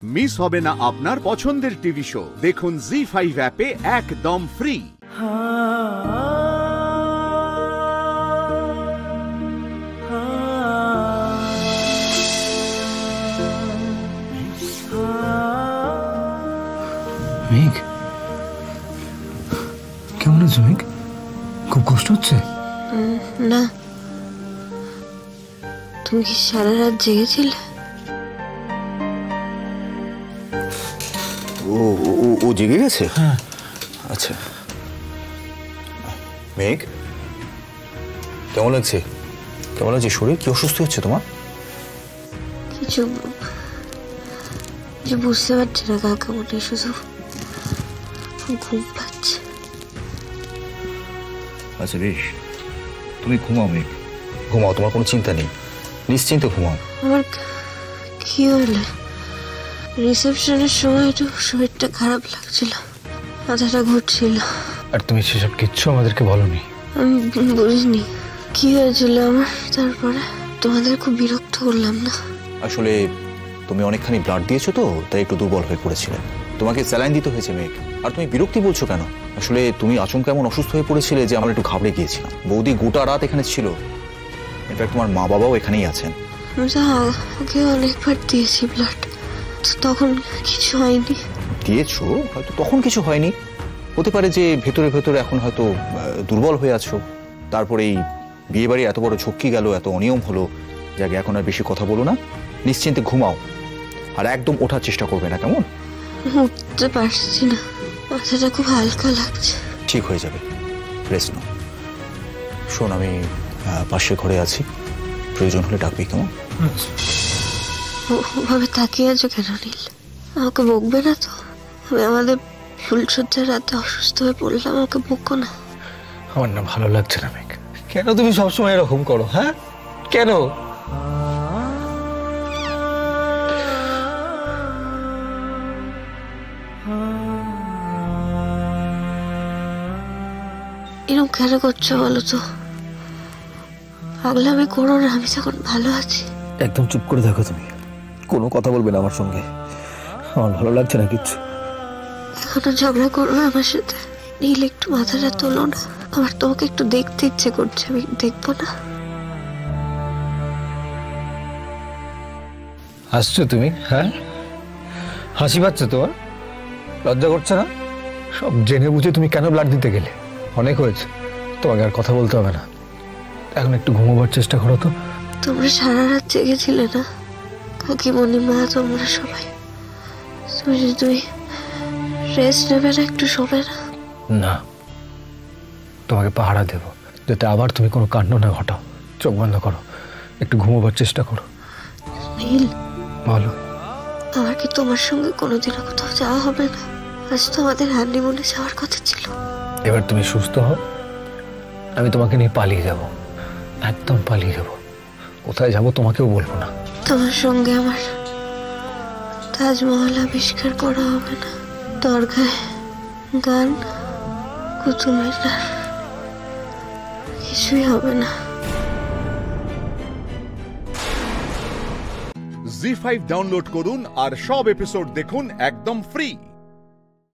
Miss হবে না আপনার পছন্দের টিভি শো। দেখুন জি5 অ্যাপে একদম ফ্রি। মেঘ, কেমন আছো মেঘ? খুব কষ্ট হচ্ছে? না, তুমি কি সারা রাত জেগেছিলে? ও জেগে গেছে? হ্যাঁ। আচ্ছা মেঘ, কেমন লাগছে? কেমন লাগছে শরীর? কি অসুস্থ হচ্ছে তোমার? কিছু বুঝতে পারছি না কাকা, বলে শুধু ঘুম পাচ্ছে। আচ্ছা বেশ, তুমি ঘুমাও মেঘ, ঘুমাও, তোমার কোনো চিন্তা নেই, নিশ্চিন্তে ঘুমাও। আমার কি হলো? রিসেপশনের সময় একটু শরীরটা খারাপ লাগছিল, মাথাটা ঘুরছিল। আর তুমি সেসব কিচ্ছু আমাদেরকে বলনি? আমি বুঝিনি কি হয়েছিল আমার। তারপরে তোমাদের খুব বিরক্ত করলাম না? আসলে তুমি অনেকখানি ব্লাড দিয়েছো তো, তাই একটু দুর্বল হয়ে পড়েছিলে, তোমাকে স্যালাইন দিতে হয়েছে মেঘ। আর তুমি বিরক্তি বলছো কেন? আসলে তুমি আচমকা এমন অসুস্থ হয়ে পড়েছিলে যে আমরা একটু ঘাবড়ে গিয়েছিলাম। বৌদি গোটা রাত এখানে ছিল, ইনফ্যাক্ট তোমার মা বাবাও এখানেই আছেন। আগে অনেকবার দিয়েছি ব্লাড, তখন কিছু হয়নি। দিয়েছো হয়তো, তখন কিছু হয়নি, হতে পারে যে ভেতরে ভেতরে এখন হয়তো দুর্বল হয়ে আছো। তারপরেই বিয়ে বাড়ি এত বড় ঝক্কি গেল, এত অনিয়ম হলো, যাকে এখন আর বেশি কথা বলো না, নিশ্চিন্তে ঘুমাও, আর একদম ওঠার চেষ্টা করবে না, কেমন? উঠতে পারছি না, মাথাটা খুব হালকা লাগছে। ঠিক হয়ে যাবে, রেস্ট নাও। শোন, আমি পাশের ঘরে আছি, প্রয়োজন হলে ডাকবি, কেমন? ওভাবে তাকিয়ে আছো কেন নীল? আমাকে বকবে না তো? আমি আমাদের ফুলসজ্জার রাতে অসুস্থ হয়ে পড়লাম, আমাকে বকো না। আমার না ভালো লাগছে না মেঘ। কেন তুমি সবসময় এরকম করো? হ্যাঁ, কেন? এরকম কেন করছো বলো তো? পাগলামি করো না, আমি যখন ভালো আছি। একদম চুপ করে থাকো তুমি, কোনো কথা বলবে না আমার সঙ্গে। আমার ভালো লাগছে না কিচ্ছু। এখনো ঝগড়া করবে আমার সাথে? নীল, একটু মাথাটা তোলো না, আমার তোমাকে একটু দেখতে ইচ্ছে করছে, আমি দেখবো না? হাসছো তুমি? হ্যাঁ, হাসি পাচ্ছে তোমার? লজ্জা করছে না? সব জেনে বুঝে তুমি কেন ব্লাড দিতে গেলে? অনেক হয়েছে, তোমাকে আর কথা বলতে হবে না। এখন একটু ঘুমোবার চেষ্টা করো তো। তোমরা সারা রাত জেগেছিলে না কাকিমণি, মা, তোমরা সবাই? তুমি রেস্ট নেবে না? একটু শোবে না? না, তোমাকে পাহারা দেব, যাতে আবার তুমি কোনো কাণ্ড না ঘটাও। চোখ বন্ধ করো, একটু ঘুমোবার চেষ্টা করো। নীল, বলো। আমার কি তোমার সঙ্গে কোনোদিনও কোথাও যাওয়া হবে না? আজ তো আমাদের হানিমুনে যাওয়ার কথা ছিল। এবার তুমি সুস্থ হও, আমি তোমাকে নিয়ে পালিয়ে যাব, একদম পালিয়ে যাব। কোথায় যাব তোমাকেও বলবো না। তোমার সঙ্গে আমার তাজমহল আবিষ্কার করা হবে না, দরগায় গান, কুতুব মিনার, কিছুই হবে না। জি5 ডাউনলোড করুন আর সব এপিসোড দেখুন একদম ফ্রি।